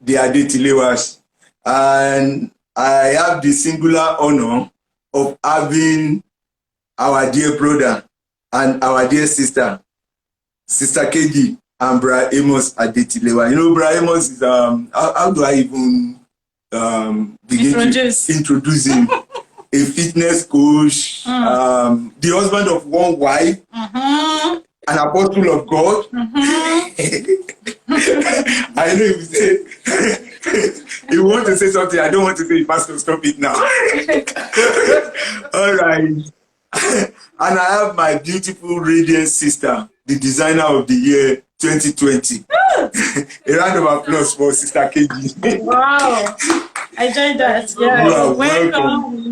the Adetilewas, and I have the singular honor of having our dear brother and our dear sister, Sister KG and Bra Amos Adetilewa. You know, Bra Amos is how do I even begin to introduce him? A fitness coach, the husband of one wife, an apostle of God. I know if you say you want to say something, I don't want to say it, Pastor, stop it now. All right. And I have my beautiful, radiant sister, the designer of the year 2020. A round of applause for Sister KG. Wow. I joined that. Yeah. Welcome.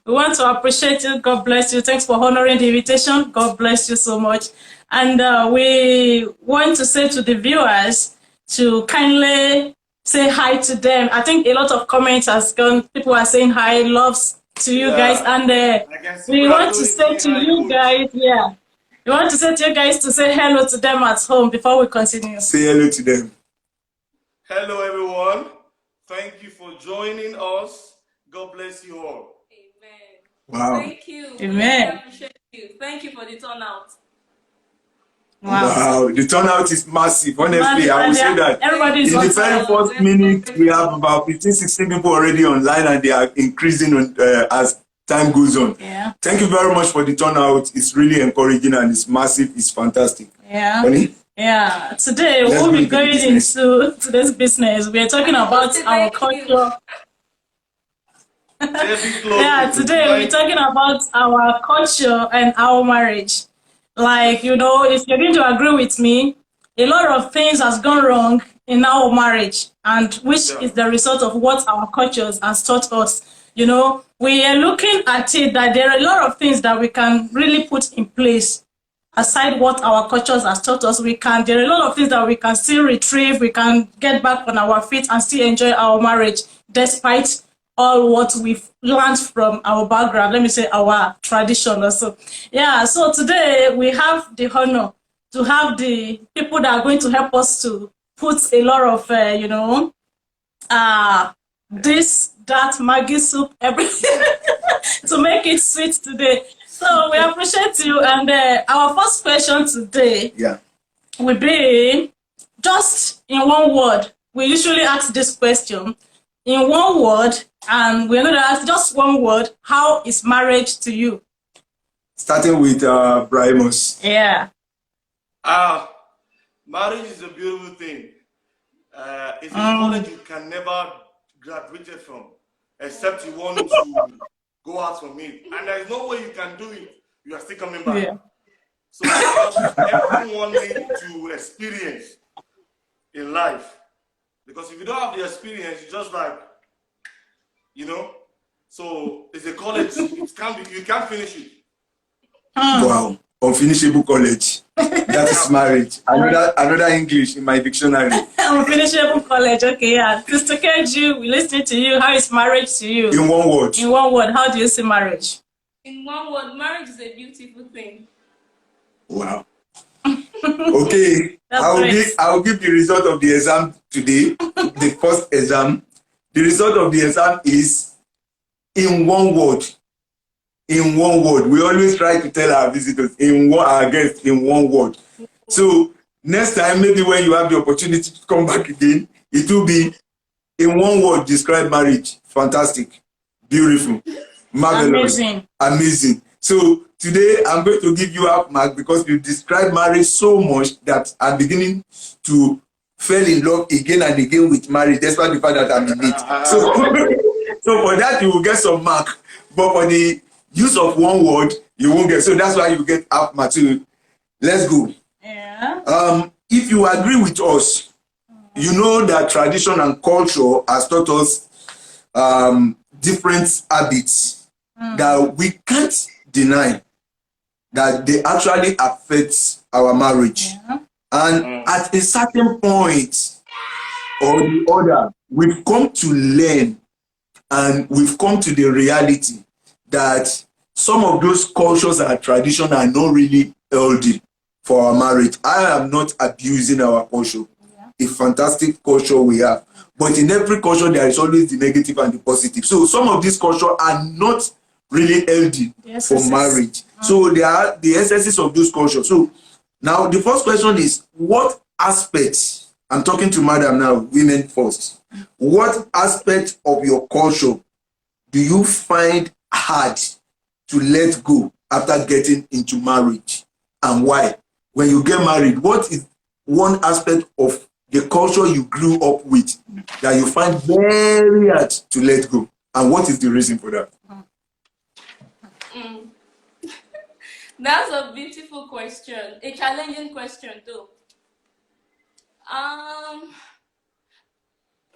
We want to appreciate you. God bless you. Thanks for honoring the invitation. God bless you so much. And we want to say to the viewers to kindly say hi to them. I think a lot of comments has gone. People are saying hi, loves to you guys. And we want to say to you guys, we want to say to you guys to say hello to them at home before we continue. Say hello to them. Hello, everyone. Thank you for joining us. God bless you all. Amen. Wow. Thank you. Amen. We appreciate you. Thank you for the turnout. Wow, the turnout is massive. Honestly, I will say that everybody's in the very first minute, we have about 15, 16 people already online, and they are increasing as time goes on. Yeah. Thank you very much for the turnout. It's really encouraging and it's massive. It's fantastic. Yeah. Honey? Yeah. Today we'll be going into today's business. We are talking about our culture. Yeah, today we're talking about our culture and our marriage. Like, you know, if you're going to agree with me, a lot of things has gone wrong in our marriage, and which is the result of what our cultures has taught us. You know, we are looking at it that there are a lot of things that we can really put in place aside what our cultures has taught us. There are a lot of things that we can still retrieve, we can get back on our feet and still enjoy our marriage despite all what we've learned from our background, let me say our tradition also. Yeah, so today we have the honor to have the people that are going to help us to put a lot of, this, that, Maggi soup, everything to make it sweet today. So we appreciate you. And our first question today will be just in one word. We usually ask this question in one word, and we're going to ask just one word. How is marriage to you? Starting with Brahimos. Yeah. Marriage is a beautiful thing. It's a college you can never graduate from, except you want to go out from it. And there's no way you can do it. You are still coming back. Yeah. So everyone needs to experience in life. Because if you don't have the experience, you just like, so it's a college, you can't finish it. Wow, unfinishable college. That is marriage. Another English in my dictionary. Unfinishable college, okay, yeah. Mr. KG, we listening to you. How is marriage to you? In one word. In one word, how do you see marriage? In one word, marriage is a beautiful thing. Wow. Okay, I will give the result of the exam today. The first exam. The result of the exam is in one word. In one word. We always try to tell our visitors our guests in one word. So next time, maybe when you have the opportunity to come back again, it will be in one word. Describe marriage. Fantastic, beautiful, marvelous, amazing. So today I'm going to give you a mark because you described marriage so much that I'm beginning to fall in love again and again with marriage, despite the fact that I'm in it. So for that you will get some mark, but for the use of one word you won't get. So that's why you get half mark. So let's go. Yeah. If you agree with us, you know that tradition and culture has taught us different habits that we can't deny that they actually affect our marriage. And at a certain point or the other, we've come to learn and we've come to the reality that some of those cultures and traditions are not really healthy for our marriage. I am not abusing our culture. a fantastic culture we have. But in every culture, there is always the negative and the positive. So some of these cultures are not really healthy for marriage. So there are the excesses of those cultures. So now the first question is, what aspects, I'm talking to madam now, women first, what aspect of your culture do you find hard to let go after getting into marriage, and why? When you get married, what is one aspect of the culture you grew up with that you find very hard to let go, and what is the reason for that? That's a beautiful question, a challenging question though.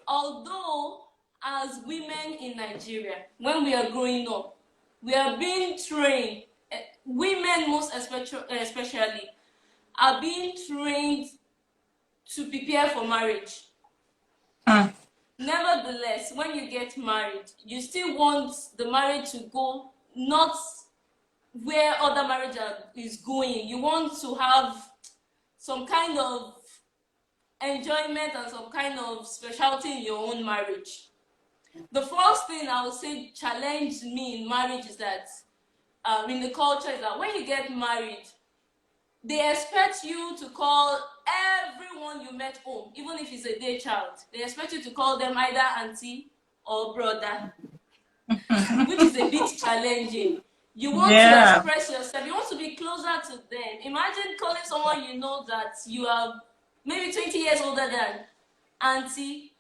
Although as women in Nigeria, when we are growing up, we are being trained, women most especially, are being trained to prepare for marriage. Nevertheless, when you get married, you still want the marriage to go not where other marriage is going. You want to have some kind of enjoyment and some kind of specialty in your own marriage. The first thing I would say challenged me in marriage is that, in the culture, is that when you get married, they expect you to call everyone you met home, even if it's a day child. They expect you to call them either auntie or brother, which is a bit challenging. You want to express yourself. You want to be closer to them. Imagine calling someone you know that you are maybe 20 years older than auntie.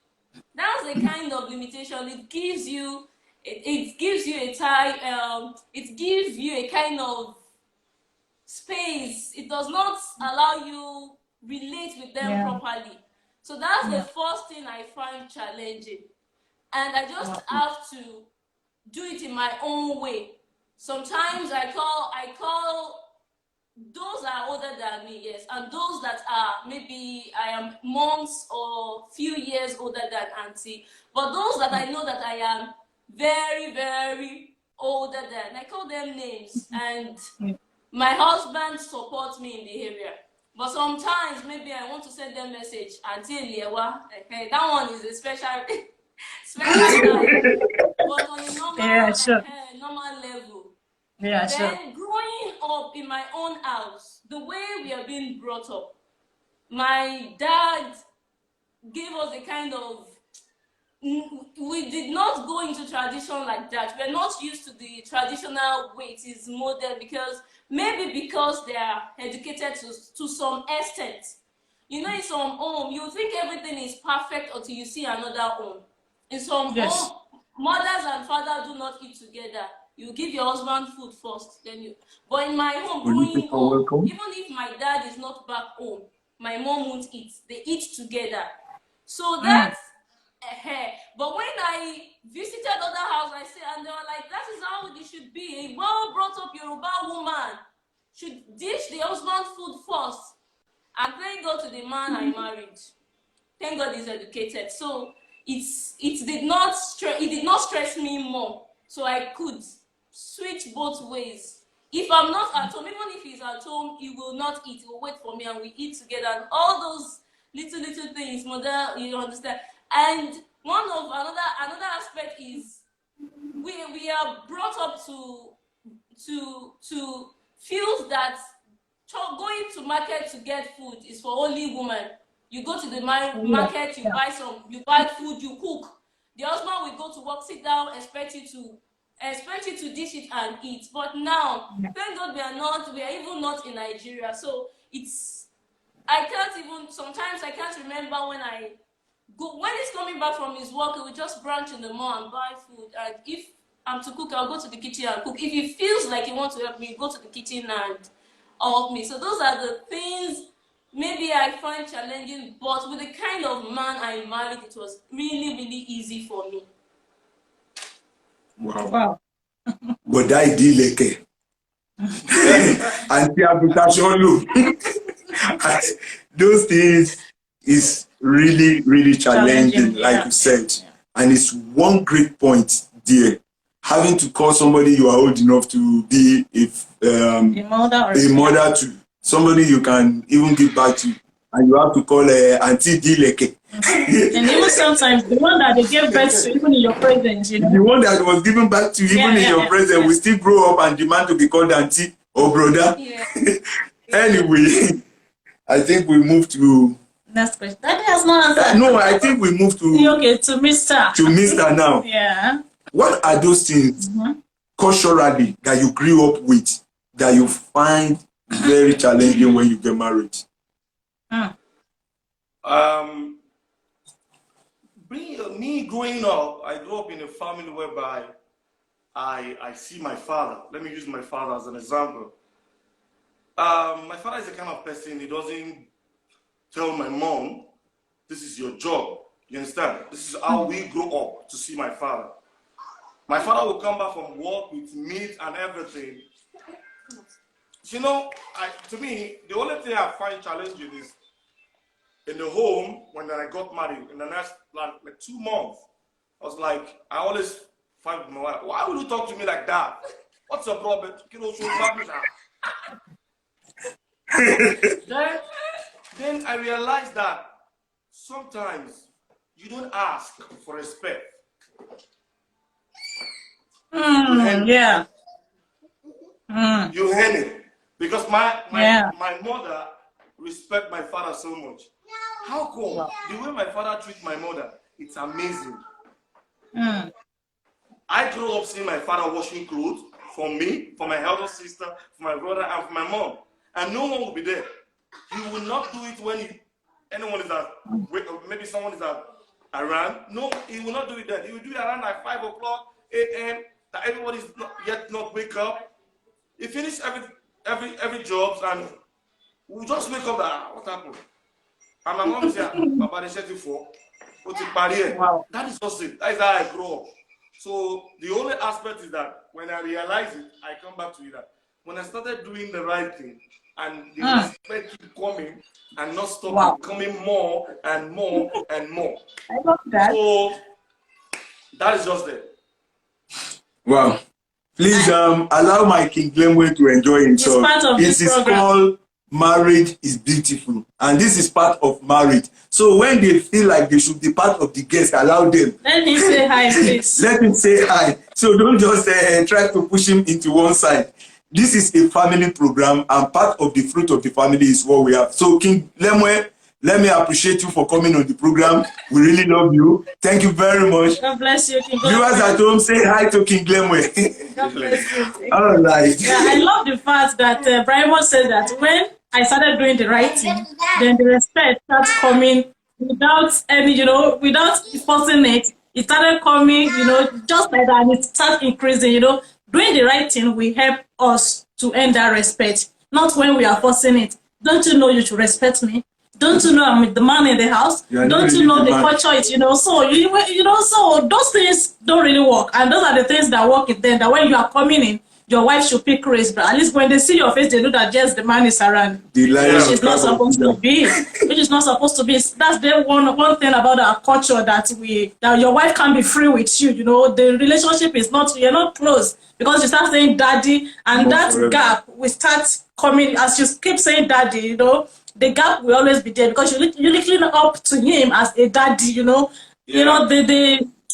That's the kind of limitation. It gives you a time. It gives you a kind of space. It does not allow you relate with them properly. So that's the first thing I find challenging, and I just have to do it in my own way. Sometimes I call those that are older than me, yes, and those that are maybe I am months or few years older than auntie. But those that I know that I am very, very older than, I call them names, and my husband supports me in the area. But sometimes maybe I want to send them message, Adetilewas, that one is a special special time. But on a normal level. Then growing up in my own house, the way we are being brought up, my dad gave us a kind of, we did not go into tradition like that. We're not used to the traditional way it is modern, because they are educated to some extent. You know, in some home, you think everything is perfect until you see another home. In some home, mothers and fathers do not eat together. You give your husband food first, then you. But in my home, growing up, even if my dad is not back home, my mom won't eat. They eat together. So that's but when I visited other houses, I said, and they were like, that is how it should be. A well brought up Yoruba woman should dish the husband food first. And thank God to the man I married. Thank God he's educated. So it did not stress me more. So I could switch both ways. If I'm not at home, even if he's at home, he will not eat. He will wait for me and we eat together. And all those little things, mother, you understand. And another aspect is we are brought up to feel that going to market to get food is for only women. You go to the market, you buy food, you cook. The husband will go to work, sit down, expect you to dish it and eat. But now, thank God we are even not in Nigeria. So sometimes I can't remember when he's coming back from his work, he will just branch in the mall and buy food. And if I'm to cook, I'll go to the kitchen and cook. If he feels like he wants to help me, go to the kitchen and help me. So those are the things maybe I find challenging, but with the kind of man I married, it was really, really easy for me. Wow. But I did like those things is really, really challenging, like you said. And it's one great point there. Having to call somebody you are old enough to be a mother to somebody you can even give back to and you have to call Auntie Dileke. And even sometimes the one that they gave birth to, even in your presence, you know. The one that was given back to you, even in your presence, will still grow up and demand to be called auntie or brother. Yeah. Anyway, I think we move to. Next question. That has not answered. No, I think we move to. Okay, to Mr. To Mr. now. Yeah. What are those things culturally that you grew up with that you find very challenging when you get married? Me growing up, I grew up in a family whereby I see my father. Let me use my father as an example. My father is the kind of person, he doesn't tell my mom, this is your job. You understand? This is how we grew up to see my father. My father will come back from work with meat and everything. You know, to me, the only thing I find challenging is in the home when I got married, in the next like 2 months, I was like, I always fight with my wife. Why would you talk to me like that? What's your problem? Then I realized that sometimes you don't ask for respect. Yeah. You hand it. Because my mother respect my father so much. How come? Wow. The way my father treats my mother, it's amazing. I grew up seeing my father washing clothes for me, for my elder sister, for my brother, and for my mom. And no one will be there. He will not do it when anyone is at, maybe someone is around. No, he will not do it then. He will do it around like 5 o'clock, 8 a.m. that everybody's not wake up. He finished every job and we'll just wake up that what happened? And my mom said, Papa, they said before, wow. That is just it. That is how I grow up. So the only aspect is that when I realize it, I come back to it. That when I started doing the right thing and the respect keep coming and not stop coming more and more and more. I love that. So that is just it. Wow. Please allow my King Glenway to enjoy himself. It is called Marriage is Beautiful. And this is part of marriage. So when they feel like they should be part of the guest, allow them. Let him say hi, please. Let him say hi. So don't just try to push him into one side. This is a family program and part of the fruit of the family is what we have. So King Glenway, let me appreciate you for coming on the program. We really love you. Thank you very much. God bless you, King. Viewers at home, say hi to King Glenway. God bless you. All right. Yeah, I love the fact that Brian said that when I started doing the right thing, then the respect starts coming without any, without forcing it. It started coming, just like that, and it started increasing, Doing the right thing will help us to earn that respect, not when we are forcing it. Don't you know you should respect me? Don't you know I'm the man in the house? Don't you know the culture is, so so those things don't really work. And those are the things that work in them, that when you are coming in, your wife should pick race, but at least when they see your face, they know that yes, the man is around. Which is not supposed to be. Which is not supposed to be. That's the one thing about our culture that your wife can't be free with you. The relationship is not, you're not close because you start saying daddy, and that gap will start coming as you keep saying daddy. The gap will always be there because you're looking up to him as a daddy.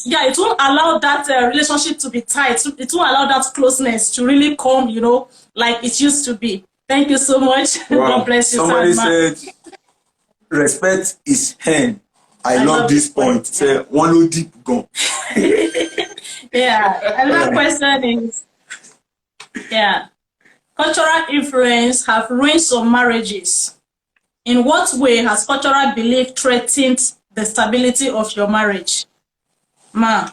It won't allow that relationship to be tight. It won't allow that closeness to really come, like it used to be. Thank you so much. Wow. God bless you. Somebody said, respect is hen. I love this point. Say, one deep gone. Yeah. Another question is, cultural influence have ruined some marriages. In what way has cultural belief threatened the stability of your marriage? Ma.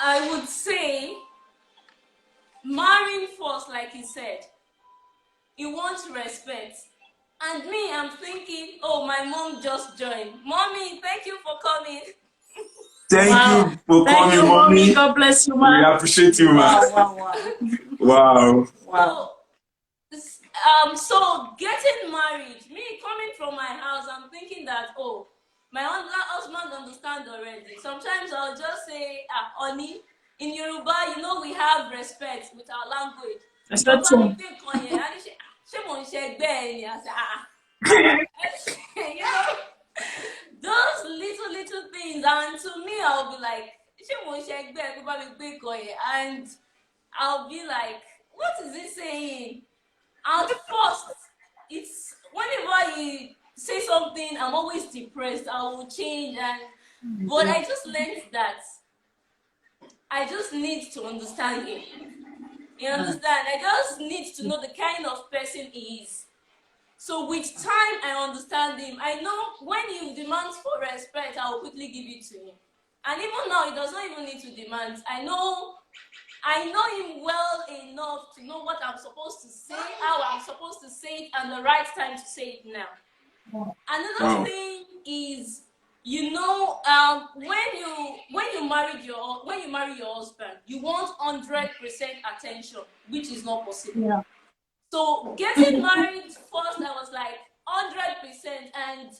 I would say marrying first, like he said. You want respect. And me, I'm thinking, oh, my mom just joined. Mommy, thank you for coming. Thank you for coming, Mommy. God bless you, ma. We appreciate you, ma. Wow. So getting married, me coming from my house, I'm thinking that, oh, my husband understands already. Sometimes I'll just say, Oni, in Yoruba, we have respect with our language. Expect him. You know, those little things, and to me, I'll be like, and I'll be like, what is he saying? And first, it's whenever he say something, I'm always depressed. I will change, but I just learned that I just need to understand him. You understand? I just need to know the kind of person he is. So with time, I understand him. I know when he demands for respect, I will quickly give it to him. And even now, he does not even need to demand. I know him well enough to know what I'm supposed to say, how I'm supposed to say it, and the right time to say it now. Another thing is, you know, when you marry your husband, you want 100% attention, which is not possible. Yeah. So getting married first, I was like 100%, and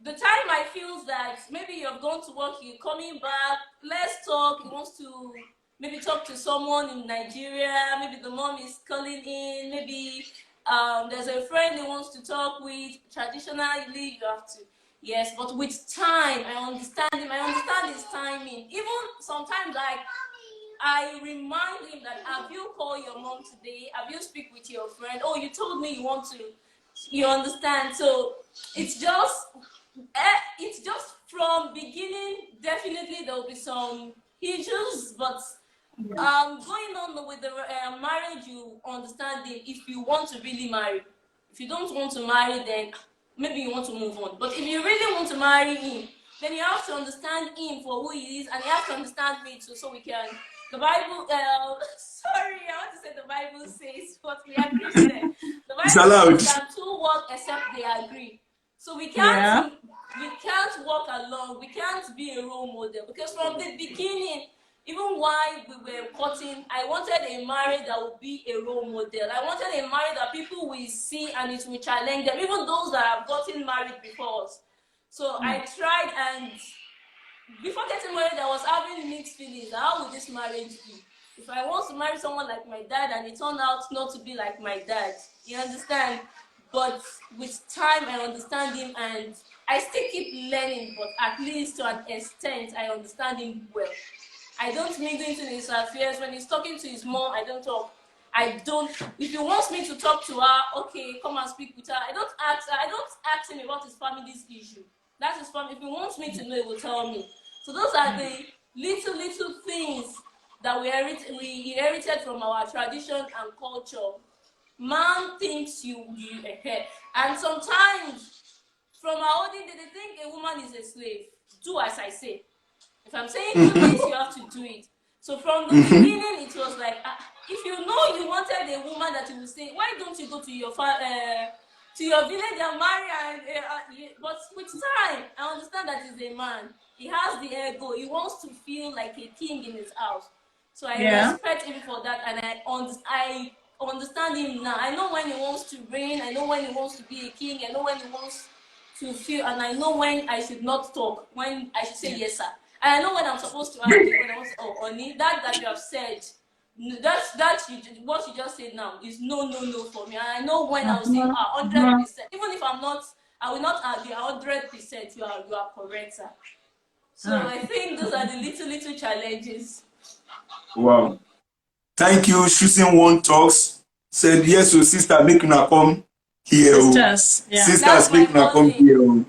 the time I feel that maybe you have gone to work, you're coming back, let's talk. He wants to maybe talk to someone in Nigeria. Maybe the mom is calling in. Maybe there's a friend he wants to talk with. Traditionally, you have to. Yes, but with time, I understand him. I understand his timing. Even sometimes, like, I remind him that, have you called your mom today? Have you speak with your friend? Oh, you told me you want to. You understand? So it's just from beginning. Definitely there will be some issues, but going on with the marriage, you understand it. If you want to really marry, if you don't want to marry, then maybe you want to move on. But if you really want to marry him, then you have to understand him for who he is, and you have to understand me too, so we can. The Bible, sorry, I want to say the Bible says, but we are Christian. The Bible says that two work except they agree. So we can't walk along. We can't be a role model, because from the beginning, even while we were courting, I wanted a marriage that would be a role model. I wanted a marriage that people will see and it will challenge them, even those that have gotten married before us. So I tried, and before getting married, I was having mixed feelings. How would this marriage be? If I want to marry someone like my dad and it turned out not to be like my dad, you understand? But with time, I understand him, and I still keep learning, but at least to an extent, I understand him well. I don't mingle into his affairs. When he's talking to his mom, I don't talk. If he wants me to talk to her, okay, come and speak with her. I don't ask him about his family's issue. That's his family. If he wants me to know, he will tell me. So those are the little things that we inherited from our tradition and culture. Man thinks you ahead. And sometimes, from our olden days, they think a woman is a slave. Do as I say. If I'm saying do this, you have to do it. So from the beginning, it was like, if you know you wanted a woman that you will say, why don't you go to your village and marry? But with time, I understand that he's a man. He has the ego. He wants to feel like a king in his house. So I respect him for that, and I understand him now. I know when he wants to reign. I know when he wants to be a king. I know when he wants to feel, and I know when I should not talk, when I should say yes, sir. And I know when I'm supposed to argue, when I want to, Oni, that you have said, what you just said now is no for me. And I know when I will say 100%, even if I'm not, I will not argue 100%. You are correct, sir. So I think those are the little challenges. Wow. Thank you. Choosing One Talks said yes, so sister, make una come here. Sisters, sisters, make una come here.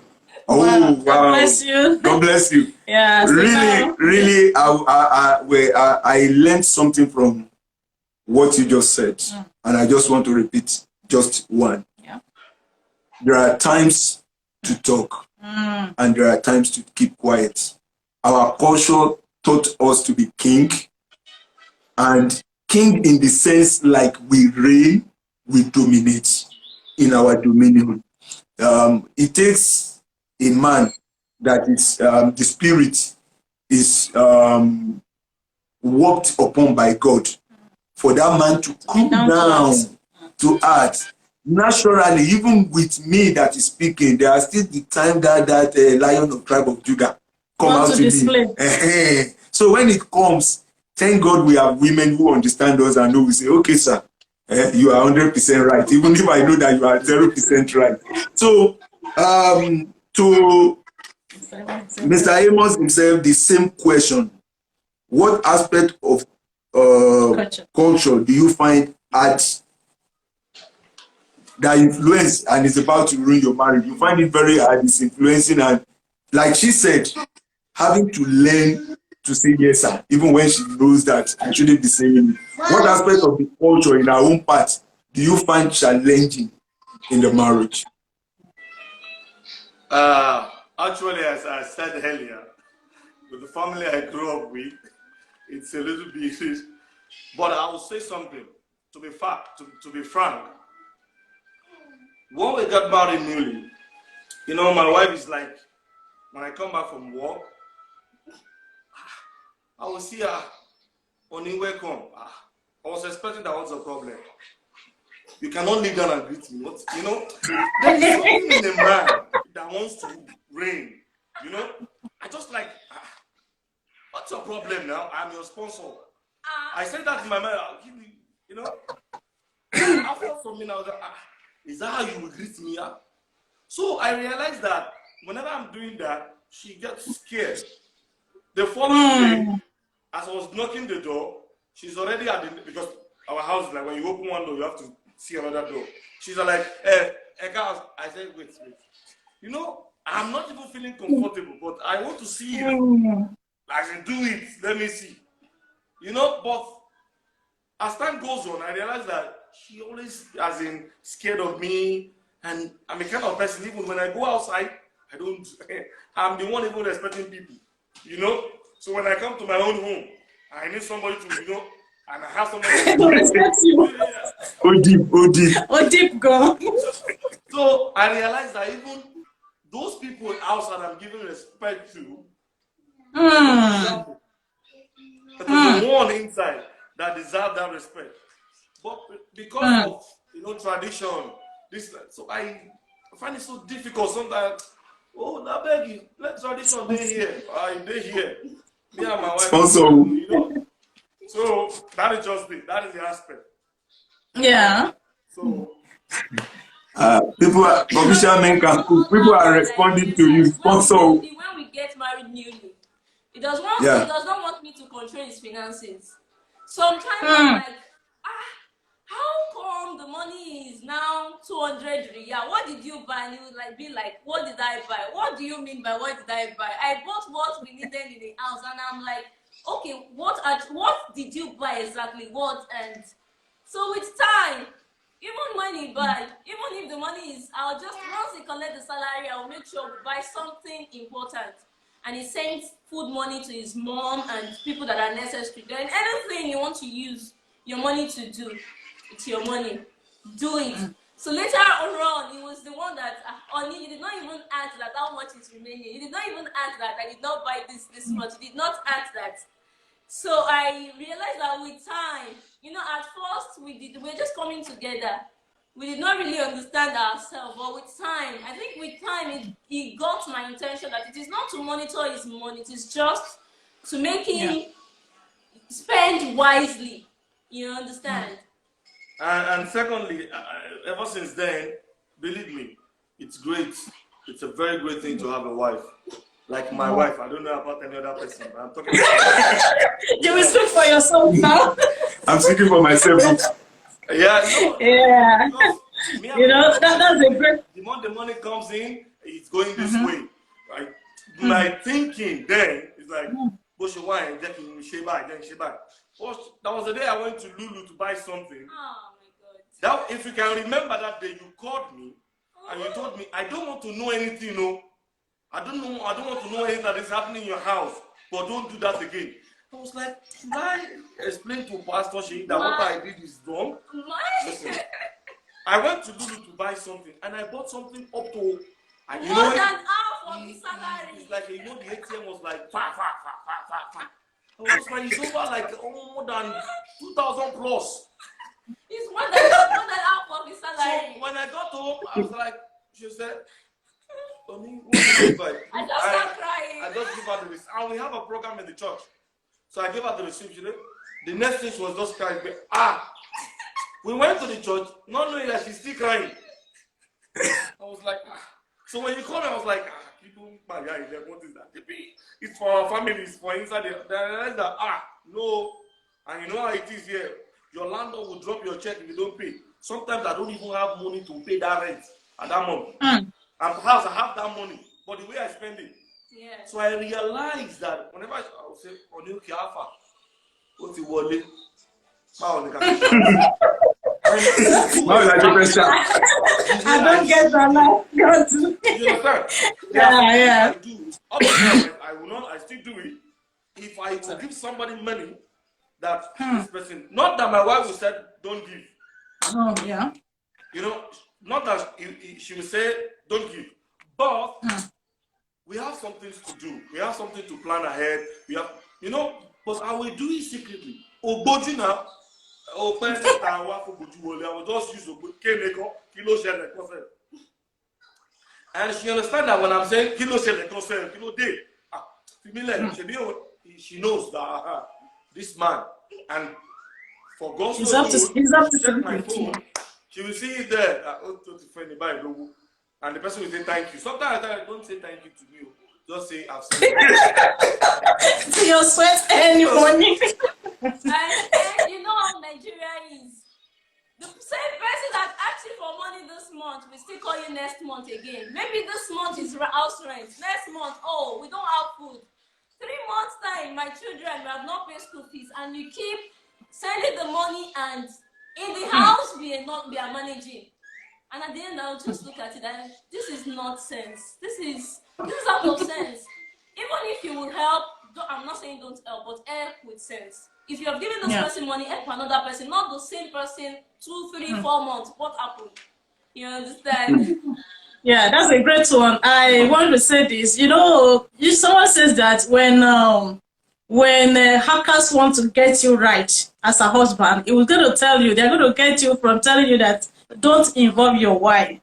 Oh wow! God bless you. God bless you. Yeah. Really, I learned something from what you just said, and I just want to repeat just one. Yeah. There are times to talk, and there are times to keep quiet. Our culture taught us to be king, and king in the sense like we reign, we dominate in our dominion. It takes a man that is the spirit is worked upon by God for that man to come down to earth. Naturally, even with me that is speaking, there are still the time that Lion of tribe of Judah come out to me. So when it comes, thank God we have women who understand us and know we say, okay, sir, You are 100% right, even if I know that you are 0% right. So, to Mr. Amos himself, the same question. What aspect of culture do you find adds that influence and is about to ruin your marriage? You find it very hard, it's influencing, and like she said, having to learn to say yes, sir, even when she knows that I shouldn't be saying it. What aspect of the culture in our own part do you find challenging in the marriage? Actually, as I said earlier, with the family I grew up with, it's a little bit. But I will say something. To be frank, when we got married newly, you know, my wife is like, when I come back from work, I will see her on the way come. I was expecting that what's the problem. You cannot leave down and greet me. What, you know, there's something in a man that wants to reign. You know, I just like, what's your problem now? I'm your sponsor. I said that in my mind. I'll give you know. I felt something. I was like, is that how you will greet me? So I realized that whenever I'm doing that, she gets scared. The following day, as I was knocking the door, she's already at the, because our house is like when you open one door, you have to see another door. She's like, I said, wait. You know, I'm not even feeling comfortable, but I want to see you. I can do it. Let me see. You know, but as time goes on, I realize that she always has been scared of me, and I'm a kind of person, even when I go outside, I'm the one even respecting people, you know? So when I come to my own home, I need somebody to, you know, and I have somebody to respect you. Oh deep, go. So I realized that even those people outside I'm giving respect to, there's the one inside that deserve that respect. But because of, you know, tradition, this, so I find it so difficult sometimes. Oh, now beg you, let tradition be here. They here. Me and my wife. Also, you know. So that is just it. That is the aspect. Yeah. So people are official men can cook. People are responding to you. Sponsor. When we get married newly, he does not want me to control his finances. Sometimes I'm like, how come the money is now 200 riyal? What did you buy? And he would like be like, what did I buy? What do you mean by what did I buy? I bought what we needed in the house, and I'm like, okay, what did you buy exactly? What? And so with time, even when he buy, even if the money is, I'll just, once he collect the salary, I'll make sure we buy something important. And he sends food money to his mom and people that are necessary. Then anything you want to use your money to do, it's your money. Do it. So later on, he was the one that, he did not even ask that how much is remaining. He did not even ask that I did not buy this much. He did not ask that. So I realized that with time, you know, at first we were just coming together. We did not really understand ourselves, but with time, I think with time, it got my intention that it is not to monitor his money, it is just to make him spend wisely. You understand? And secondly, ever since then, believe me, it's great. It's a very great thing to have a wife. Like my wife, I don't know about any other person, but I'm talking about You will speak for yourself now. I'm speaking for myself. Yeah, no. Yeah. You know, that's a great. The more the money comes in, it's going this way. Right? My thinking then is like, wine, then Sheba. That was the day I went to Lulu to buy something. Oh my God. That, if you can remember that day, you called me and you told me, I don't want to know anything, no. I don't want to know anything that is happening in your house, but don't do that again. I was like, did I explain to Pastor Sheikh that what I did is wrong? Listen, I went to Lulu to buy something, and I bought something up to, more than half of the salary. It's like, you know, the ATM was like, fa. I was like, it's over like more than 2,000 plus. It's more than half of the salary. So when I got home, I was like, she said, what do you buy? I just started crying. I just give her the receipt. And we have a program in the church. So I gave her the receipt, you know. The next thing she was just crying, We went to the church, not knowing that she's still crying. I was like, ah. So when you called me, I was like, ah, people, my guy, what is that? It's for our family, it's for inside there. Then I realized that, no. And you know how it is here. Your landlord will drop your check if you don't pay. Sometimes I don't even have money to pay that rent at that month. And perhaps I have that money, but the way I spend it. Yeah. So I realized that whenever I will say, Onuki Alpha, what's the word? I don't get that. You understand? Yeah. I do. Up to now, I will not. I still do it. If I will give somebody money, that this person, not that my wife will say, don't give. Oh yeah. You know, not that she will say, don't give, but we have something to do. We have something to plan ahead. We have, you know, but I will do it secretly. Oh, Boju now. Oh, I will just use kilo. And she understands that when I'm saying kilo day, she knows that this man, and for God's sake, check my phone. She will see it there. And the person will say thank you. Sometimes I don't say thank you to you. Just say I've seen it. So your sweat any morning. And you know how Nigeria is. The same person that asked you for money this month will still call you next month again. Maybe this month is house rent. Next month, oh, we don't have food. 3 months time, my children have not paid school fees, and you keep sending the money, and in the house we are managing. And at the end, I'll just look at it and this is not sense. This is out of sense. Even if you will help, I'm not saying don't help, but help with sense. If you have given this person money, help another person, not the same person 2, 3, 4 months. What happened? You understand? Yeah, that's a great one. I want to say this. You know, someone says that when hackers want to get you right as a husband, it was going to tell you, they're going to get you from telling you that don't involve your wife.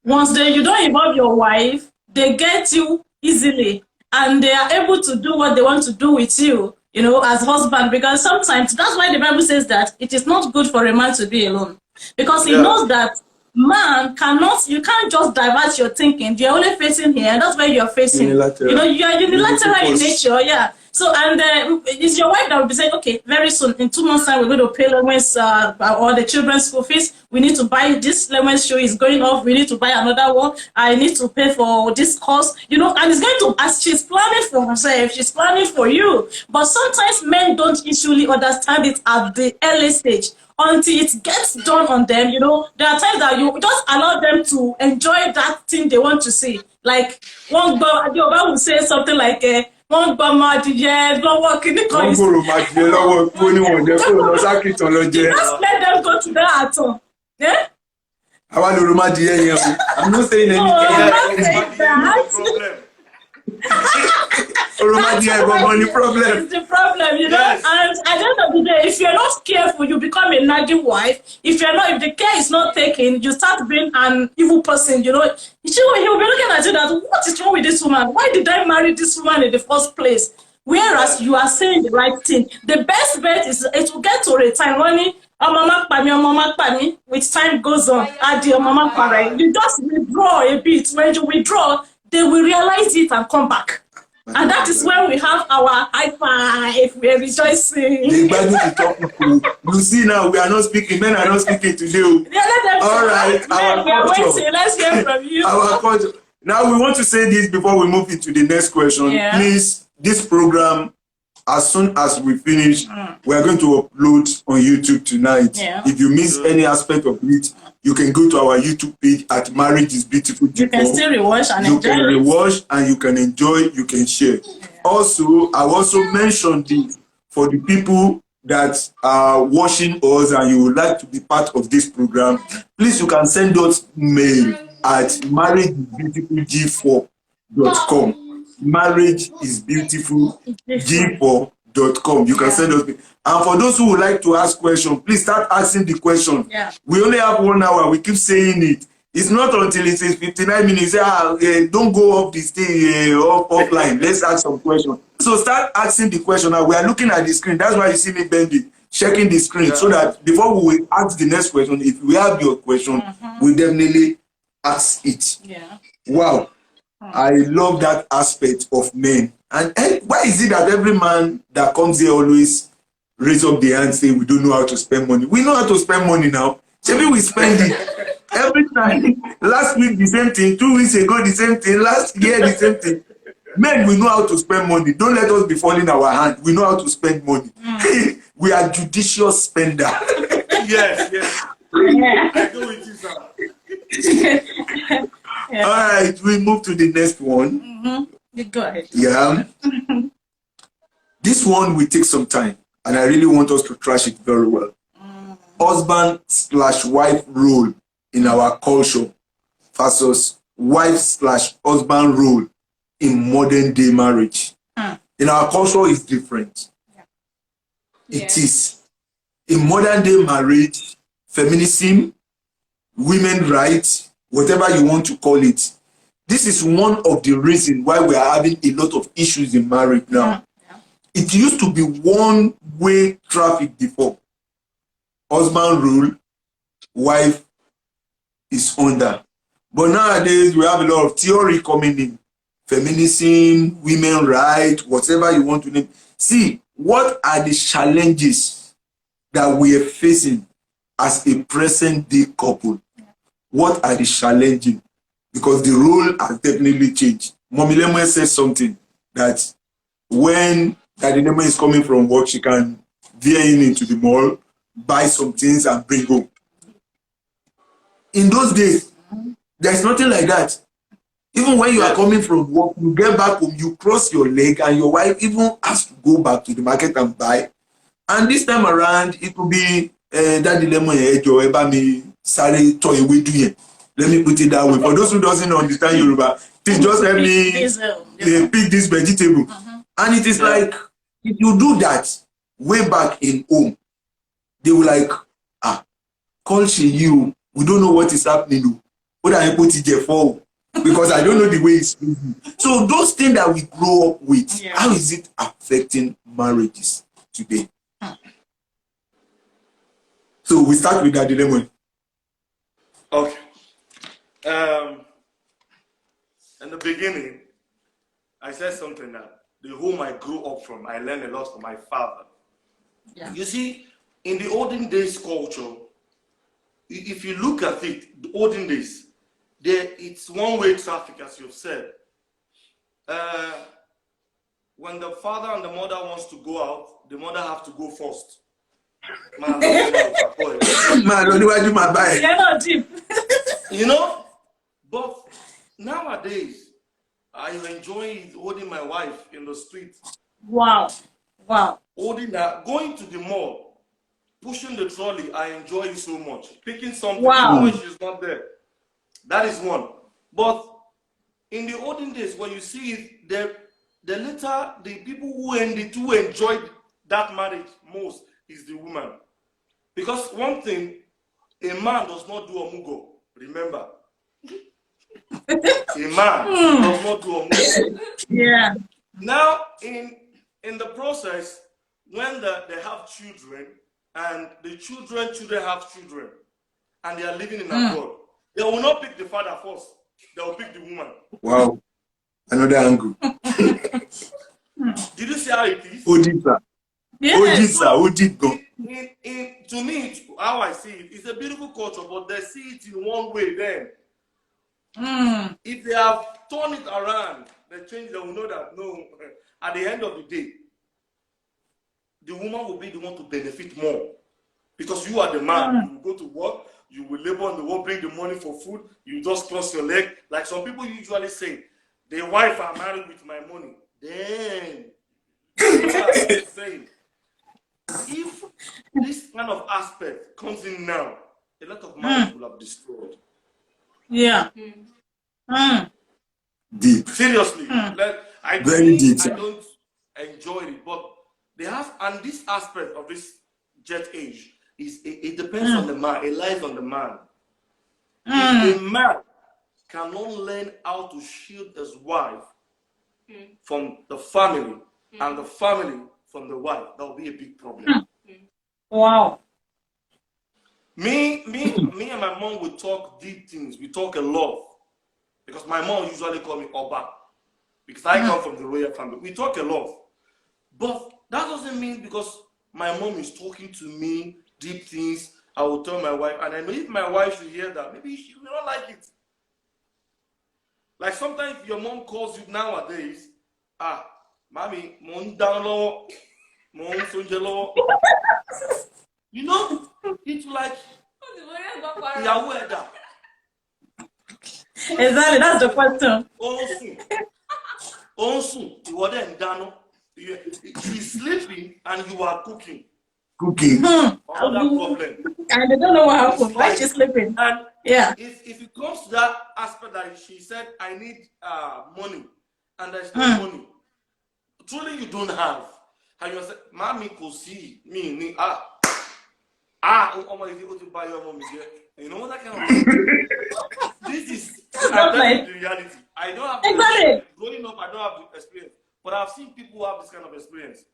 Once you don't involve your wife, they get you easily, and they are able to do what they want to do with you, you know, as husband. Because sometimes, that's why the Bible says that it is not good for a man to be alone, because he knows that man cannot, you can't just divert your thinking. You're only facing here, and that's where you're facing. Unilateral. You know, you are unilateral in nature, yeah. So, and it's your wife that will be saying, okay, very soon, in 2 months' time, we're going to pay Lewen's or the children's school fees. We need to buy this. Lewen's show is going off. We need to buy another one. I need to pay for this course, you know, and it's going to, as she's planning for herself, she's planning for you. But sometimes men don't usually understand it at the early stage. Until it gets done on them, you know, there are times that you just allow them to enjoy that thing they want to see. Like, one girl will say something like, just let them go to that atom. Yeah? I'm not saying anything. It's the problem, you know. Yes. And at the end of the day, if you're not careful, you become a nagging wife. If the care is not taken, you start being an evil person, you know. He'll be looking at you that, what is wrong with this woman? Why did I marry this woman in the first place? Whereas you are saying the right thing. The best bet is it will get to a time when with time goes on, you just withdraw a bit. When you withdraw, they will realize it and come back. And that is when we have our high five, we're rejoicing. You see now, we are not speaking, men are not speaking today. Yeah, let them all right, let's hear from you. Our culture. Now we want to say this before we move into the next question. Yeah. Please, this program, as soon as we finish, we are going to upload on YouTube tonight. Yeah. If you miss any aspect of it, you can go to our YouTube page at Marriageisbeautifulg4. You can still rewatch and enjoy. You can rewatch and you can enjoy, you can share. Yeah. Also, I also mentioned this for the people that are watching us and you would like to be part of this program. Please, you can send us mail at marriageisbeautifulg4.com. Marriageisbeautifulg4.com. You can send us. And for those who would like to ask questions, please start asking the question. Yeah. We only have 1 hour. We keep saying it. It's not until it is 59 minutes. Don't go off this thing offline. Let's ask some questions. So start asking the question. Now we are looking at the screen. That's why you see me bending. checking the screen so that before we will ask the next question, if we have your question, we definitely ask it. Yeah. Wow. I love that aspect of men. And why is it that every man that comes here always raise up the hand and say we don't know how to spend money? We know how to spend money now. Maybe we spend it every time. Last week the same thing, 2 weeks ago the same thing, last year the same thing. Men, we know how to spend money. Don't let us be falling our hand. We know how to spend money. We are judicious spender. Yes. Yeah. I go with you, sir. Yeah. All right, we move to the next one. You go ahead. Yeah. This one will take some time, and I really want us to trash it very well. Husband/wife role in our culture versus wife/husband role in modern day marriage. In our culture, it's different. It is. In modern day marriage, feminism, women rights, whatever you want to call it, this is one of the reasons why we are having a lot of issues in marriage now. It used to be one-way traffic before. Husband rule, wife is under. But nowadays, we have a lot of theory coming in. Feminism, women rights, whatever you want to name. See, what are the challenges that we are facing as a present-day couple? What are the challenges? Because the role has definitely changed. Mommy Lemon says something that when Daddy Lemon is coming from work, she can veer in into the mall, buy some things and bring home. In those days, there's nothing like that. Even when you are coming from work, you get back home, you cross your leg and your wife even has to go back to the market and buy. And this time around, it will be Daddy Lemon me sorry toy we do. Let me put it that way. For those who doesn't understand Yoruba, please just help me pick this vegetable. And it is like, if you do that way back in home, they will like, call you. We don't know what is happening. What I put it for? Because I don't know the way it's moving. So those things that we grow up with, how is it affecting marriages today? So we start with Daddy Lemon. Okay. In the beginning, I said something that the home I grew up from, I learned a lot from my father. Yeah. You see, in the olden days culture, if you look at it, the olden days, it's one-way traffic, as you've said. When the father and the mother wants to go out, the mother have to go first. You know, but nowadays, I enjoy holding my wife in the street. Wow. Holding her, going to the mall, pushing the trolley, I enjoy it so much. Picking something when she's not there. That is one. But in the olden days, when you see it, the people who enjoyed that marriage most is the woman. Because one thing, a man does not do omugo. Remember. A man does not do omugo. Yeah. Now, in the process, when they have children, and the children have children, and they are living in abroad, they will not pick the father first. They will pick the woman. Wow. Another angle. Did you see how it is? Odisa. Yes. To me, how I see it, it's a beautiful culture, but they see it in one way then. If they have turned it around, they will know that no, at the end of the day, the woman will be the one to benefit more. Because you are the man, you will go to work, you will labor on the work, bring the money for food, you just cross your leg. Like some people usually say, the wife are married with my money. Then, saying, if this kind of aspect comes in now, a lot of marriage will have destroyed. Yeah. Deep. Seriously. I don't enjoy it, but they have, and this aspect of this jet age, it depends on the man. It lies on the man. If a man cannot learn how to shield his wife from the family and the family from the wife, that will be a big problem. Wow. Me and my mom would talk deep things. We talk a lot. Because my mom usually call me Oba. Because I come from the royal family. We talk a lot. But that doesn't mean because my mom is talking to me deep things, I will tell my wife. And I know if my wife should hear that, maybe she will not like it. Like sometimes your mom calls you nowadays, mommy, mon down low, mon sonjelo. You know, it's like, Exactly, that's the question. Also, you are then done. She's sleeping and you are cooking. Cooking. Another problem. And they don't know what happened. Why Like, she's sleeping? And Yeah. if it comes to that aspect that she said, I need money, and there's no money, truly you don't have, and you say, mommy could see me, oh my, you to buy your mommy here. You know what that kind of thing? This is the reality. I don't have exactly. Growing up, I don't have the experience, but I've seen people who have this kind of experience.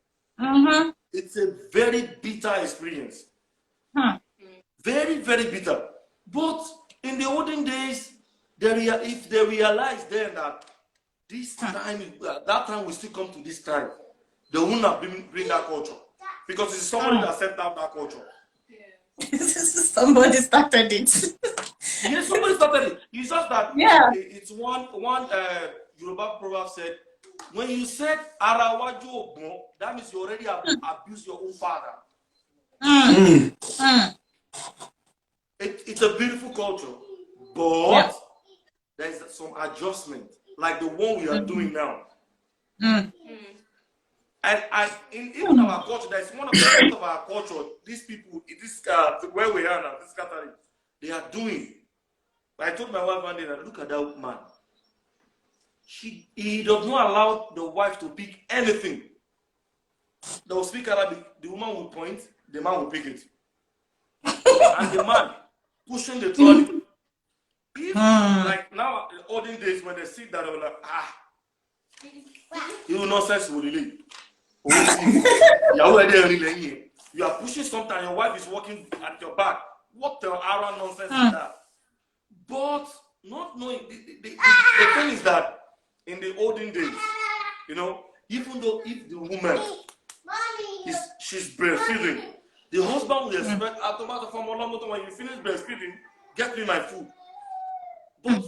It's a very bitter experience. Very, very bitter. But in the olden days, if they realized then that this time, that time will still come to this time, they wouldn't have bring that culture. Because it's somebody that set up that culture. Somebody started it. Yes, somebody started it. It's just that it's one Yoruba proverb said, when you said Arawaju Ogbon, that means you already have abused your own father. It's a beautiful culture, but there's some adjustment, like the one we are doing now. And even our culture, there's one of the part of our culture, these people, where we are now, this Catholic, they are doing. I told my wife one day, look at that man. He does not allow the wife to pick anything. They will speak Arabic, the woman will point, the man will pick it. And the man pushing the trolley. Like now, in olden days, when they see that, they were like, you nonsense will leave. You are pushing something, your wife is walking at your back. What the hour nonsense is that? But not knowing, the thing is that in the olden days, you know, even though if the woman she's breastfeeding, the husband will expect automatic from when you finish breastfeeding, get me my food. But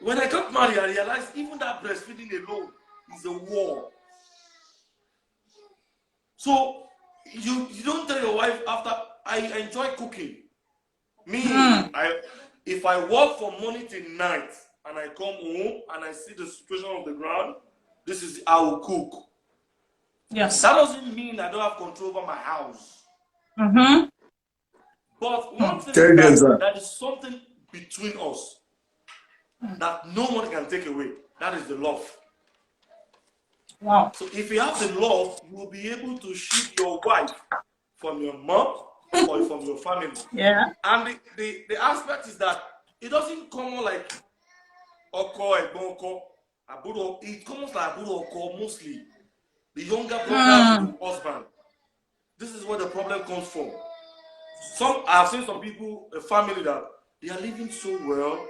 when I got married, I realized even that breastfeeding alone is a war. So you don't tell your wife after I enjoy cooking. Me, if I work from morning till night and I come home and I see the situation of the ground, this is I will cook. Yes. That doesn't mean I don't have control over my house. But one thing is that is something between us that no one can take away. That is the love. Wow. So if you have the love, you will be able to shield your wife from your mom or from your family. Yeah. And the aspect is that it doesn't come like oko, egbonko, aburo. It comes like aburo oko mostly. The younger brother to the husband. This is where the problem comes from. I've seen some people, a family that they are living so well.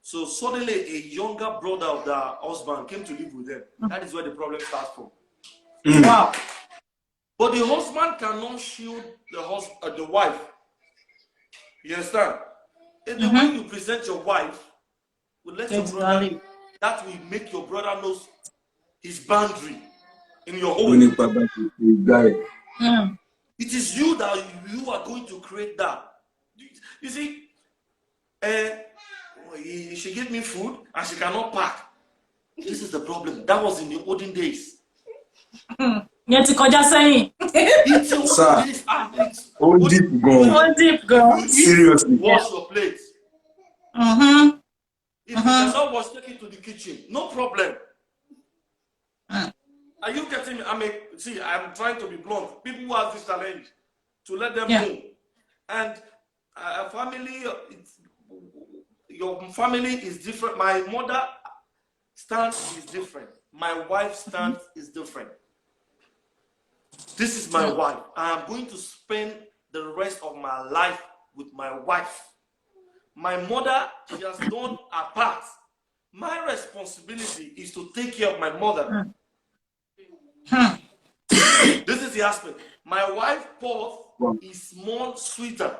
So suddenly a younger brother of the husband came to live with them. That is where the problem starts from. Wow. But the husband cannot shield the wife. You understand? In the way you present your wife, will let your brother, that will make your brother know his boundary in your home. It is you that you are going to create that. You see, she gave me food and she cannot pack. This is the problem. That was in the olden days. It's deep, girl. Seriously. Wash your plate. If you cannot wash, take it to the kitchen. No problem. Are you getting me? I'm trying to be blunt. People who have this challenge, to let them know. And a family, your family is different. My mother stance is different. My wife's stance is different. This is my wife. I am going to spend the rest of my life with my wife. My mother, she has done her part. My responsibility is to take care of my mother. This is the aspect. My wife pot is more sweeter.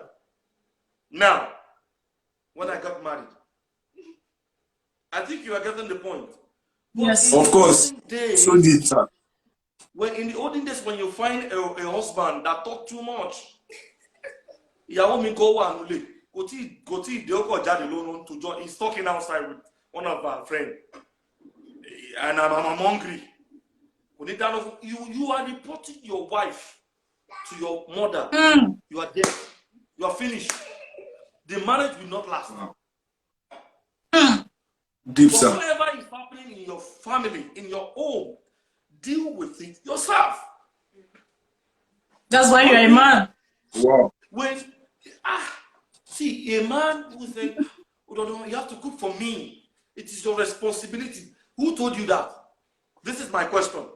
Now, when I got married, I think you are getting the point. Yes. Of course. Days, So deep, sir. when in the olden days, when you find a husband that talk too much, ìyàwó mi kò wà nílé, kò tí ìdè ọkọ̀ jáde lónìí to join. He's talking outside with one of our friends, and I'm hungry. You are reporting your wife to your mother. You are dead. You are finished. The marriage will not last. Deep, sir. Whatever is happening in your family, in your home, deal with it yourself. That's why you're a man. Wow. When see a man who say, "Oh, you have to cook for me. It is your responsibility." Who told you that? This is my question.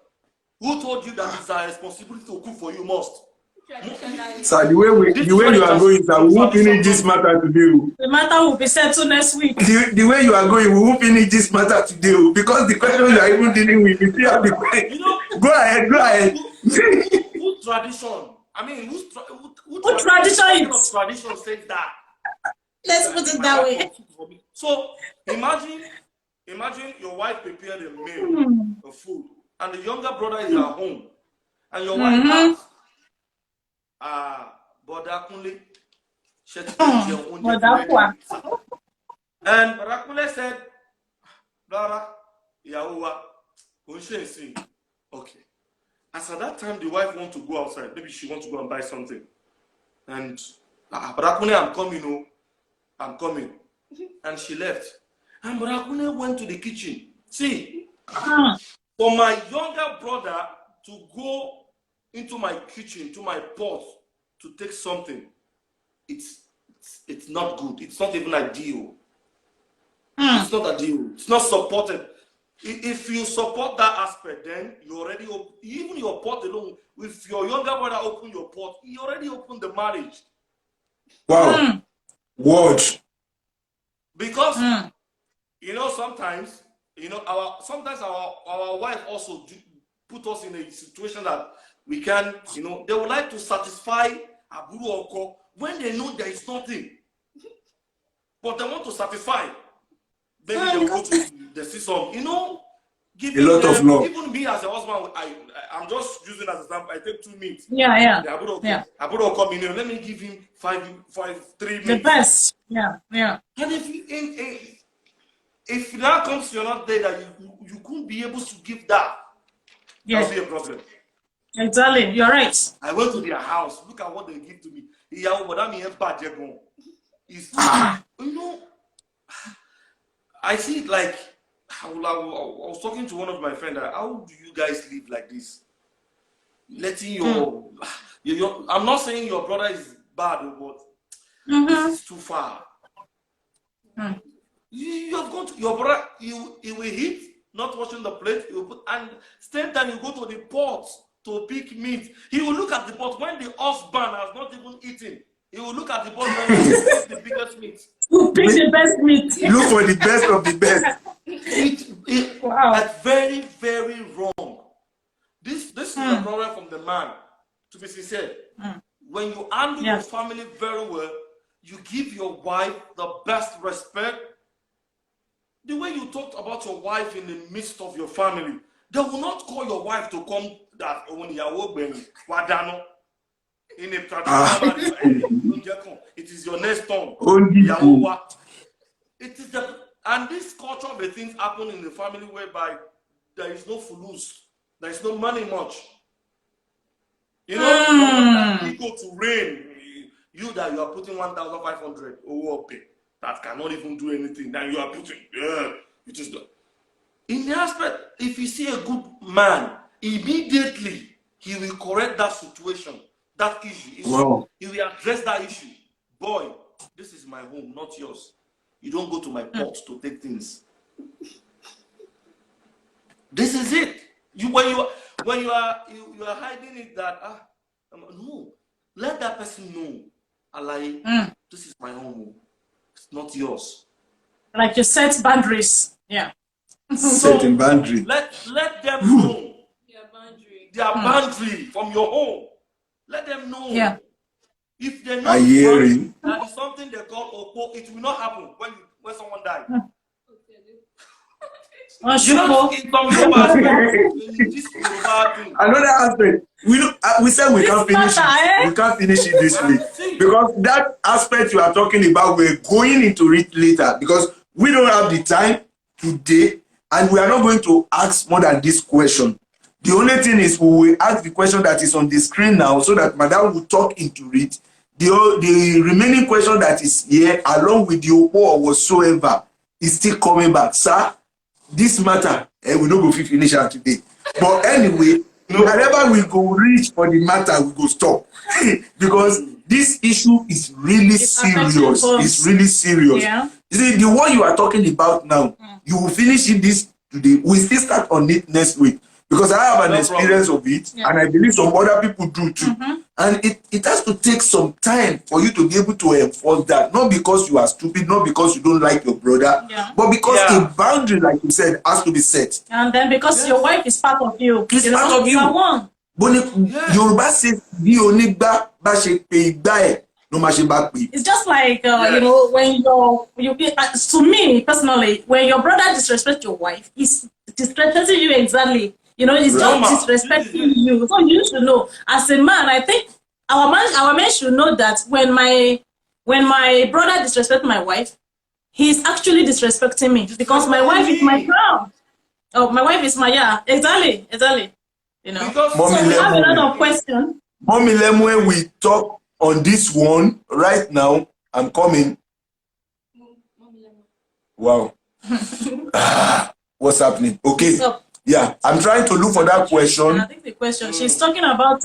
Who told you that it's our responsibility to cook for you most? Sir, the way you are going, sir, we won't finish this matter today. The matter will be settled next week. The way you are going, we won't finish this matter today because the question you are even dealing with, you still have the question. You know, go ahead. Whose tradition? I mean, whose tradition is? Tradition says that. Let's put it that way. So imagine your wife prepared a meal of food, and the younger brother is at home, and your wife asks, Boda Kunle, and Boda Kunle said, Brother, Yahuwa, okay. As at that time, the wife wants to go outside. Maybe she wants to go and buy something. And Boda Kunle, I'm coming. And she left. And Boda Kunle went to the kitchen. See, for my younger brother to go into my kitchen, to my pot, to take something, it's not good. It's not even ideal. It's not ideal. It's not supported. If you support that aspect, then you already even your pot alone. If your younger brother open your pot, he already opened the marriage. Wow. What? Because sometimes our wife also put us in a situation that we can, they would like to satisfy Aburu Oko when they know there is nothing. But they want to satisfy. Maybe they will go to the system, give a lot of love. Even me as a husband, I'm just using as an example. I take 2 minutes. Yeah. Aburu Oko, let me give him 3 minutes. The best. Yeah. And if that comes, you're not there, that you couldn't be able to give that. That's a problem. Exactly, you're right. I went to their house. Look at what they give to me. I see it like I was talking to one of my friends. How do you guys live like this? Letting your I'm not saying your brother is bad, but this is too far. You have gone to your brother. He will eat, not washing the plate. He will put, and same time you go to the pot to pick meat. He will look at the pot when the husband has not even eaten. He will look at the pot when he picks the biggest meat. Pick the best meat. Look for the best of the best. That's very, very wrong. This is a problem from the man. To be sincere, when you handle your family very well, you give your wife the best respect. The way you talked about your wife in the midst of your family, they will not call your wife to come that when you are wadano in a traditional it is your next tongue. It is and this culture of the things happen in the family whereby there is no fulus, there is no money much. You go to rain, you are putting 1,500 pay. That cannot even do anything. Then you are putting, it is not. In the aspect, if you see a good man, immediately he will correct that situation, that issue. He will address that issue. Boy, this is my home, not yours. You don't go to my pot to take things. This is it. when you are hiding it that no, let that person know. This is my home. It's not yours. Like you set boundaries. Yeah. Setting boundaries. Let them know their Hmm. boundary from your home. Let them know. Yeah. If they're I not hear bound, you. that is something they call Oko. It will not happen when someone dies. Oh, You know, Shuko. in some Yoruba, in this Yoruba thing. Another aspect. We said we This can't finish matter, it. We can't finish it this week See. because that aspect you are talking about, we're going into it later because we don't have the time today, and we are not going to ask more than this question. The only thing is we will ask the question that is on the screen now so that Madam will talk into it. The remaining question that is here, along with the Opo or whatsoever, is still coming back. Sir, this matter, we no go fit finish am today. But anyway, wherever we go reach for the matter, we go stop. Because this issue is really serious. It's really serious. Yeah. You see, the one you are talking about now, you will finish it this today. We still start on it next week. Because I have an experience of it, and I believe some other people do too. And it has to take some time for you to be able to enforce that. Not because you are stupid, not because you don't like your brother, but because a boundary, like you said, has to be set. And then because your wife is part of you. It's part of you. One. Yoruba says, "Bí onígbá bá ṣe pé igbá ẹ̀ ló máa ṣe bá pé." It's just like you know, when to me personally, when your brother disrespects your wife, he's disrespecting you exactly. You know, it's just disrespecting you. So you should know, as a man, I think our men should know that when my brother disrespects my wife, he's actually disrespecting me because my wife is my crown. Oh, my wife is my exactly. You know, so we have a lot of questions. Mommy Lemwe, we talk on this one right now. I'm coming. Wow. What's happening? Okay. So, yeah, I'm trying to look for that question. I think the question she's talking about,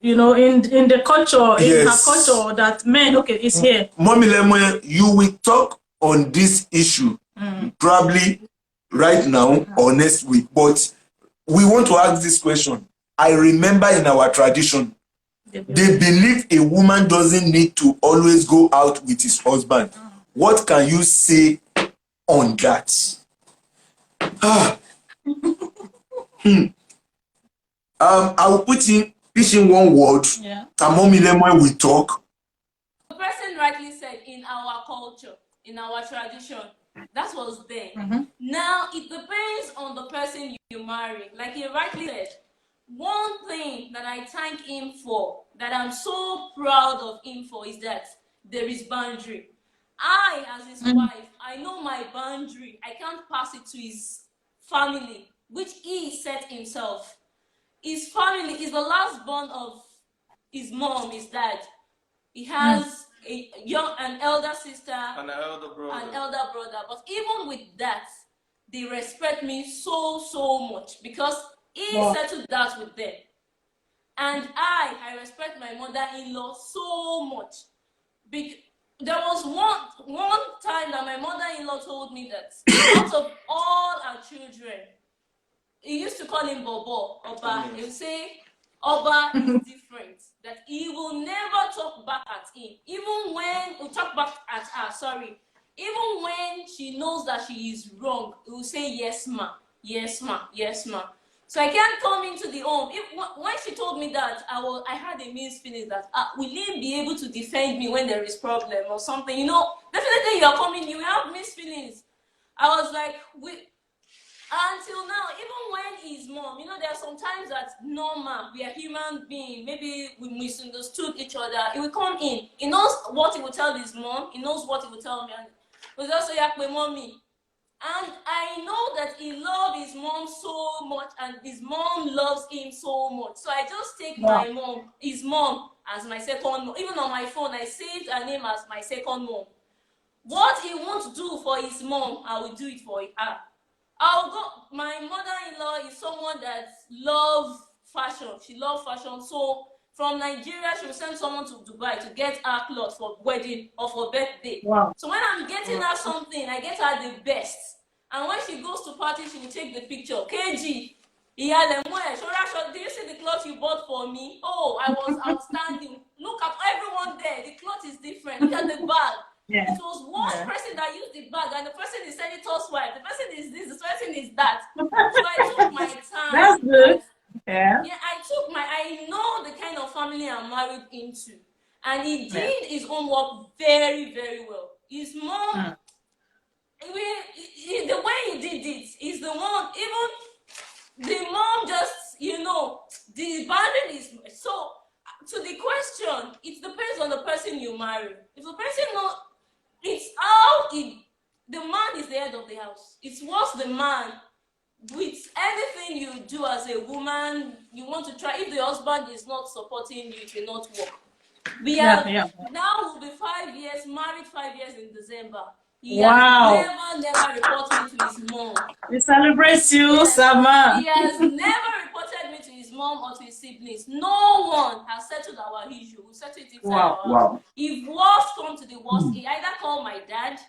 you know, in the culture, in her culture, that men, is here. Mommy Lemwe, you will talk on this issue probably right now or next week, but we want to ask this question. I remember in our tradition, they believe a woman doesn't need to always go out with his husband. What can you say on that? I will put in one word. And Mommy Lemwe will talk. The person rightly said, in our culture, in our tradition, that was there. Now it depends on the person you marry. Like he rightly said, one thing that I thank him for, that I'm so proud of him for, is that there is boundary. I, as his wife, I know my boundary. I can't pass it to his family, which he set himself. His family is the last born of his mom, his dad. He has an elder sister, and an elder brother. But even with that, they respect me so much because he settled that with them. And I respect my mother-in-law so much. There was one time that my mother-in-law told me that out of all our children, he used to call him Bobo, Oba. He would say, Oba is different. That he will never talk back at him. Even when he'll talk back at her, even when she knows that she is wrong, he will say, yes, ma, yes, ma, yes, ma. So I can't come into the home. When she told me that, I had a mixed feeling that will he be able to defend me when there is problem or something? You know, definitely you are coming, you have mixed feelings. I was like, until now, even when his mom, you know, there are some times that normal, we are human beings, maybe we misunderstood each other. He will come in. He knows what he will tell his mom. He knows what he will tell me. And he will also yakbe mommy. And I know that he loves his mom so much, and his mom loves him so much. So I just take his mom, as my second mom. Even on my phone, I saved her name as my second mom. What he wants to do for his mom, I will do it for her. I'll go. My mother-in-law is someone that loves fashion. She loves fashion. So from Nigeria, she will send someone to Dubai to get her clothes for wedding or for birthday. So when I'm getting her something, I get her the best. And when she goes to party, she will take the picture. KG, Do you see the clothes you bought for me? Oh, I was outstanding. Look at everyone there. The clothes is different. Look at the bag. Yeah. It was one person that used the bag, and the person is senator's wife. The person is this, the person is that. So I took my time. That's good. Yeah. Yeah, I know the kind of family I'm married into. And he did his homework very, very well. His mom, the way he did it is the one, even the mom just, the boundary is, so to the question, it depends on the person you marry. If the person not, it's how the man is the head of the house. It's what's the man, with anything you do as a woman, you want to try. If the husband is not supporting you, it will not work. We are now will be 5 years, married 5 years in December. He has never reported me to his mom. We celebrate you, Sama. He has never reported me to his mom or to his siblings. No one has settled our issue. We settled it inside our house. If worst come to the worst, he either call my dad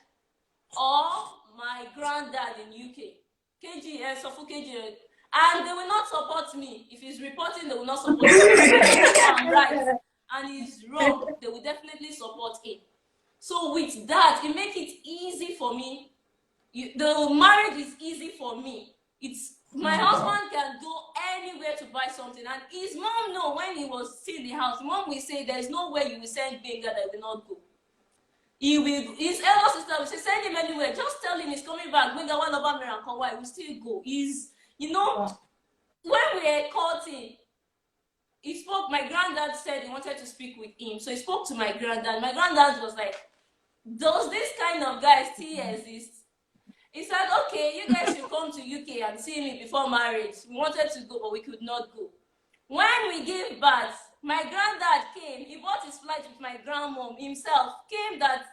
or my granddad in UK. KG, and they will not support me. If he's reporting, they will not support me. If I'm right and he's wrong, they will definitely support him. So with that, it makes it easy for me. The marriage is easy for me. It's my husband can go anywhere to buy something, and his mom know when he was still in the house. Mom will say, "There is no way you will send Benga that will not go." He will. His elder sister will say, "Send him anywhere. Just tell him he's coming back. Benga one over me and Kawa. He will still go." He's, when we were courting, he spoke. My granddad said he wanted to speak with him, so he spoke to my granddad. My granddad was like, "Does this kind of guy still exist?" He said, "Okay, you guys should come to UK and see me before marriage." We wanted to go, but we could not go. When we gave birth, my granddad came. He bought his flight with my grandmom himself. Came that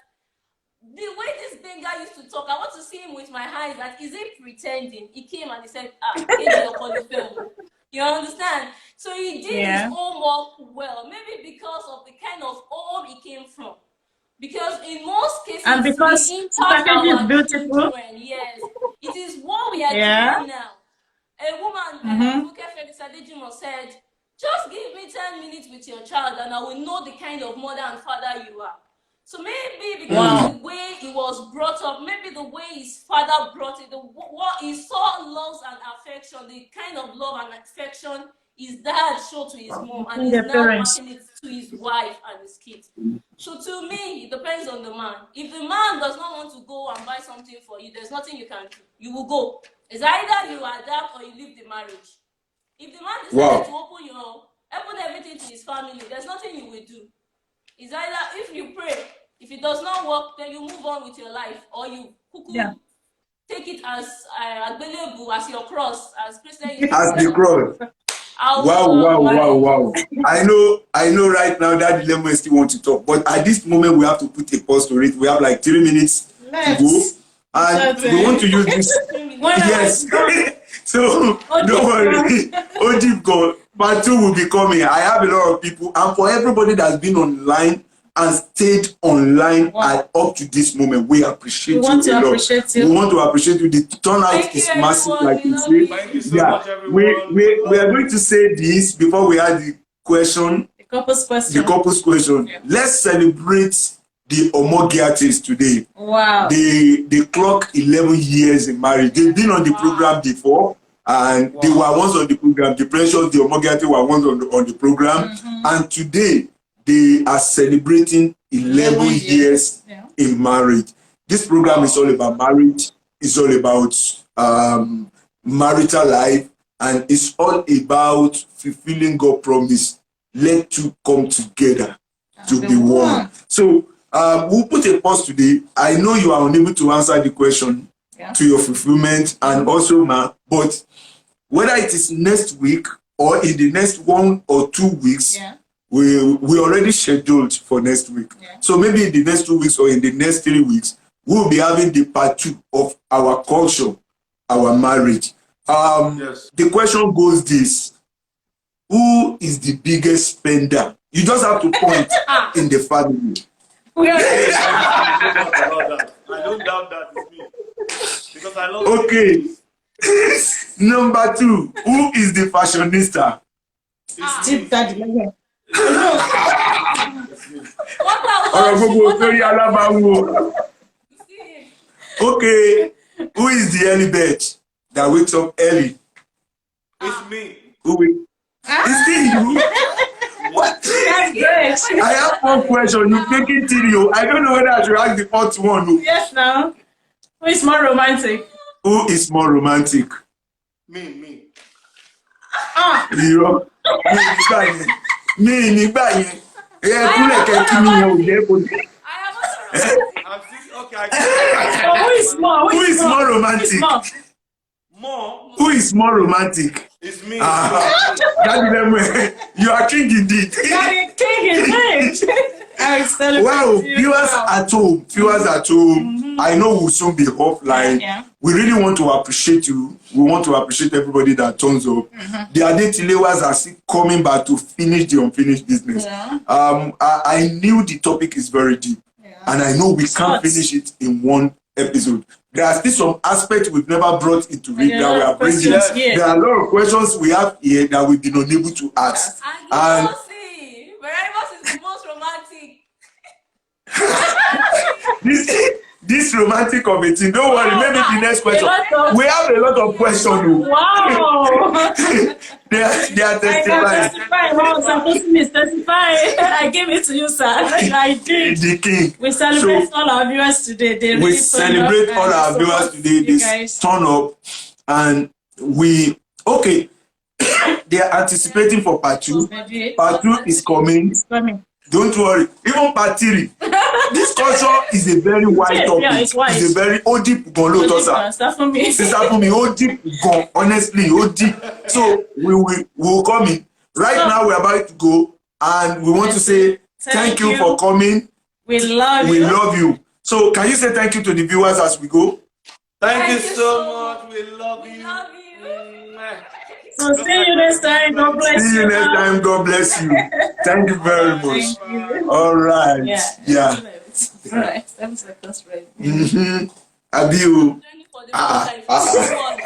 the way this Benga used to talk, I want to see him with my eyes. That is he pretending? He came and he said, you understand? So he did his homework well. Maybe because of the kind of home he came from. Because in most cases, and because package is beautiful. Children, yes, it is what we are doing now. A woman, said, "Just give me 10 minutes with your child, and I will know the kind of mother and father you are." So maybe because the way he was brought up, maybe the way his father brought it, what he saw love and affection, the kind of love and affection his dad showed to his mom, and he's now passing it to his wife and his kids. So to me, it depends on the man. If the man does not want to go and buy something for you, there's nothing you can do. You will go. It's either you adapt or you leave the marriage. If the man decides to open everything to his family, there's nothing you will do. It's either if you pray, if it does not work, then you move on with your life, or you take it as available as your cross, as Christian. As the cross. Wow. I know right now that Adetilewas still want to talk, but at this moment we have to put a pause to it. We have like 3 minutes to go, and we want to use this. Yes. So don't worry. Odip God, part 2 will be coming. I have a lot of people, and for everybody that's been online and stayed online up to this moment, we appreciate you a lot. We want to appreciate you. The turnout is massive, like you say. Thank you so much, everyone. We are going to say this before we add the question. The couple's question. Yeah. Let's celebrate the Omogiatis today. Wow. They clock 11 years in marriage. They've been on the program before, and they were once on the program. The Precious, the Omogiatis were once on the program, and today they are celebrating 11 years in marriage. This program is all about marriage. It's all about marital life, and it's all about fulfilling God's promise. Let two come together to be one. So we'll put a pause today. I know you are unable to answer the question to your fulfillment, and also but whether it is next week or in the next 1 or 2 weeks, we already scheduled for next week. So maybe in the next 2 weeks or in the next 3 weeks, we'll be having the part 2 of our culture, our marriage. The question goes this: who is the biggest spender? You just have to point in the family. I don't doubt that it's me. Because I love Number 2, who is the fashionista? Deep daddy. Ọ̀rọ̀ gbogbo sórí alábàáwò. Okay, who is the early bird that wakes up early? It's me. Who will? Is it you? What? That's great. I have 4 questions. You take it till you. I don't know whether I should ask the 4th one. No. Yes, now. Who is more romantic? Who is more romantic? Me. Irọ́. Mi nígbà yẹn. Kúlẹ̀ kẹ́kí mi yẹn ò jẹ́ kó dé. I am also romantic. I'm still okay. So who is more? Who is more romantic? More. Who is more romantic? It's me. Adetilewas, you are king indeed. Daddy King is rich. I celebrate Wow, you. viewers at home, I know we'll soon be offline. Yeah. We really want to appreciate you. We want to appreciate everybody that turns up. The Adetilewas are still coming back to finish the unfinished business. Yeah. I knew the topic is very deep, and I know we can't finish it in one episode. There are still some aspects we've never brought into it that we are bringing. There are a lot of questions we have here that we've been unable to ask. And you see, Marriageisbeautiful is the most romantic. This romantic of it, don't worry, maybe the next question. We have a lot of questions. Wow. They are testifying. I'm supposed to testify. I gave it to you, sir. I did. The king. We celebrate all our viewers today. They We really celebrate turned up, all our and viewers support today. you This guys. turn up, and okay. They are anticipating for part 2. Part 2 is coming. It's coming. Don't worry. Even part 3. This culture is a very wide topic. Yeah, it's wide. It's a very deep gon lo Start for me. Sister Funmi, deep gon, honestly, deep. So we will come in. Right now we're about to go, and we want to say thank you for coming. We love you. We love you. So can you say thank you to the viewers as we go? Thank you so much. We love you. We love you. So see you next time. God bless you. See you next time. God bless you. Thank you very much. Thank you. All right. Yeah. All right. That's right. Abiu. For the first time.